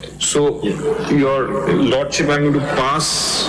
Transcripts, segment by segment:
So, your lordship, I'm going to pass.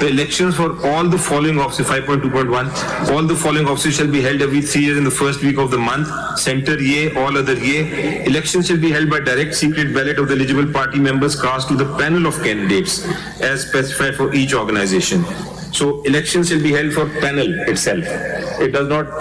The elections for all the following offices, 5.2.1, all the following offices shall be held every 3 years in the first week of the month. Center ye, all other ye. Elections shall be held by direct secret ballot of the eligible party members cast to the panel of candidates as specified for each organization. So elections shall be held for panel itself. It does not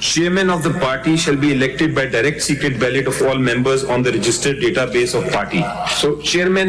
Chairman of the party shall be elected by direct secret ballot of all members on the registered database of party. So chairman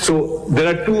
So there are two।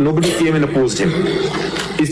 nobody came and opposed him।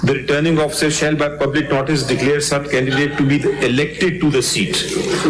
the returning officer shall by public notice declare such candidate to be elected to the seat।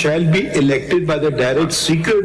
shall be elected by the direct secret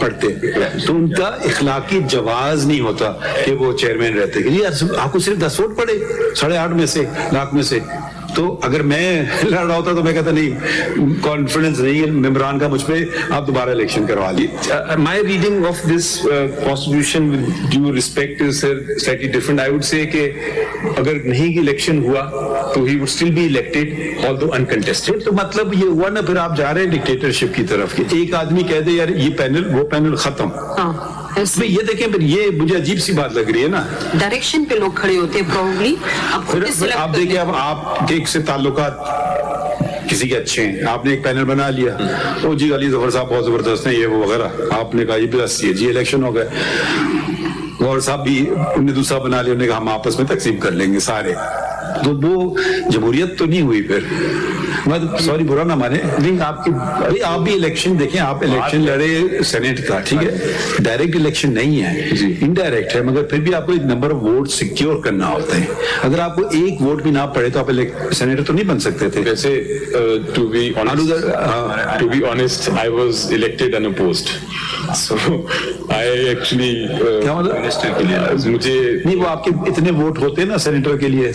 پڑتے تو ان کا اخلاقی جواز نہیں ہوتا کہ وہ chairman رہتے. آپ کو صرف 10 ووٹ پڑے 8.5 میں سے لاکھ میں سے, تو اگر میں لڑ رہا ہوتا تو میں کہتا نہیں, کانفیڈنس نہیں ہے ممبران کا مجھ پہ, آپ دوبارہ الیکشن کروا لیجیے. My reading of this constitution with due respect is slightly different. I would say کہ اگر نہیں الیکشن ہوا تو he would still be elected although uncontested. تو مطلب یہ ہوا نا, پھر آپ جا رہے ہیں ڈکٹیٹرشپ کی طرف. کہ ایک آدمی کہہ دے یار یہ پینل وہ پینل ختم. یہ دیکھیں پھر یہ مجھے عجیب سی بات لگ رہی ہے نا, ڈائریکشن پہ لوگ کھڑے ہوتے ہیں پروبلی. پھر آپ دیکھیں اب آپ کے سے تعلقات کسی کے اچھے ہیں, آپ نے ایک پینل بنا لیا, او جی علی ظفر صاحب بہت زبردست ہیں یہ وہ وغیرہ, آپ نے کہا یہ بھی ہے جی الیکشن ہو گئے, اور صاحب بھی انہوں نے دوسرا بنا لیا, انہوں نے کہا ہم آپس میں تقسیم کر لیں گے سارے. تو وہ جمہوریت تو نہیں ہوئی. پھر سوری برا نہ مانے, آپ بھی الیکشن دیکھیں, آپ الیکشن لڑے سینیٹ کا, ٹھیک ہے, ڈائریکٹ الیکشن نہیں ہے, انڈائریکٹ ہے, مگر پھر بھی آپ کو ایک نمبر آف ووٹ سیکیور کرنا ہوتا ہے. اگر آپ کو ایک ووٹ بھی نہ پڑے تو آپ سینیٹر تو نہیں بن سکتے تھے. ویسے to be honest, I was elected unopposed. So I actually کیا مطلب مجھے نہیں, وہ آپ کے اتنے ووٹ ہوتے ہیں نا سینیٹر کے لیے.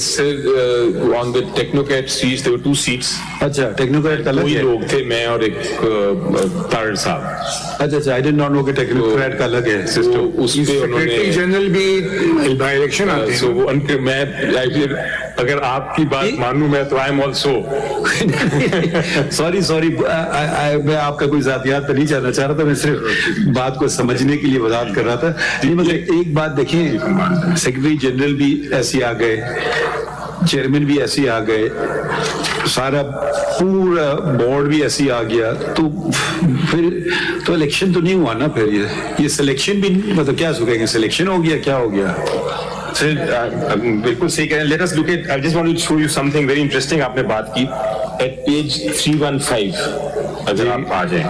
on the technocrat seats there were 2 seats. اچھا ٹیکنوکریٹ کا الگ وہی ہے. لوگ تھے, میں اور ایک طاہر صاحب. اچھا اچھا, آئی ڈڈ ناٹ نو کہ ٹیکنوکریٹ کا الگ ہے سسٹم. اس پہ انہوں نے جنرل بھی بائی الیکشن آتے ہیں. so وہ میں اگر آپ کی بات مانوں میں تو آئی ایم آلسو سوری میں آپ کا کوئی ذاتیات پہ نہیں جانا چاہ رہا تھا, میں صرف بات کو سمجھنے کے لیے وضاحت کر رہا تھا. نہیں مطلب ایک بات دیکھیں, سیکرٹری جنرل بھی ایسے آ گئے, چیئرمین بھی ایسے آ گئے, سارا پورا بورڈ بھی ایسے آ گیا, تو پھر تو الیکشن تو نہیں ہوا نا. پھر یہ سلیکشن بھی مطلب کیا سو کہیں گے, سلیکشن ہو گیا کیا ہو گیا. بالکل صحیح کہہ رہے ہیں. Let us look at, I just want to show you something very interesting. آپ نے بات کی at page 315, اگر آپ آ جائیں.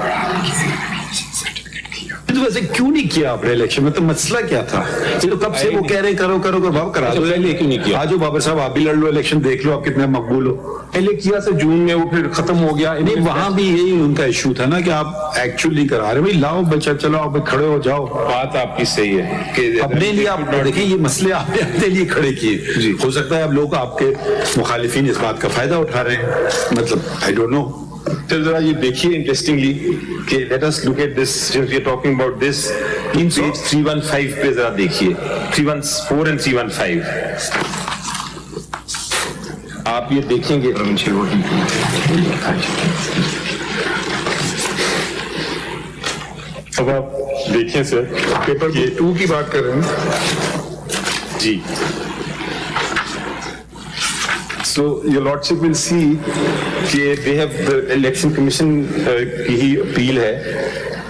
تو ویسے کیوں نہیں کیا آپ نے الیکشن, مطلب مسئلہ کیا تھا؟ چلو کب سے وہ کہہ رہے کرو بابا کرا دو, کیوں نہیں کیا؟ آجو بابر صاحب آپ بھی لڑ لو الیکشن, دیکھ لو آپ کتنے مقبول ہو. پہلے کیا تھا جون میں, وہ پھر ختم ہو گیا. نہیں وہاں بھی یہی ان کا ایشو تھا نا کہ آپ ایکچوئل نہیں کرا رہے. بھائی لاؤ بچہ, چلو آپ کھڑے ہو جاؤ. بات آپ کی صحیح ہے کہ اپنے لیے آپ دیکھیں یہ مسئلے آپ نے اپنے لیے کھڑے کیے. ہو سکتا ہے اب لوگ آپ کے مخالفین اس بات کا فائدہ اٹھا رہے ہیں, مطلب آئی ڈونٹ نو. چل ذرا یہ دیکھیے انٹرسٹنگلی کہ let us look at this, since we are talking about this, in page 315 پہ ذرا دیکھیے, 314 and 315. آپ یہ دیکھیں گے, اب آپ دیکھیں سر پیپر 2 کی بات کر رہے ہیں جی. so your lordship will see کہ they have the election commission کی ہی اپیل ہے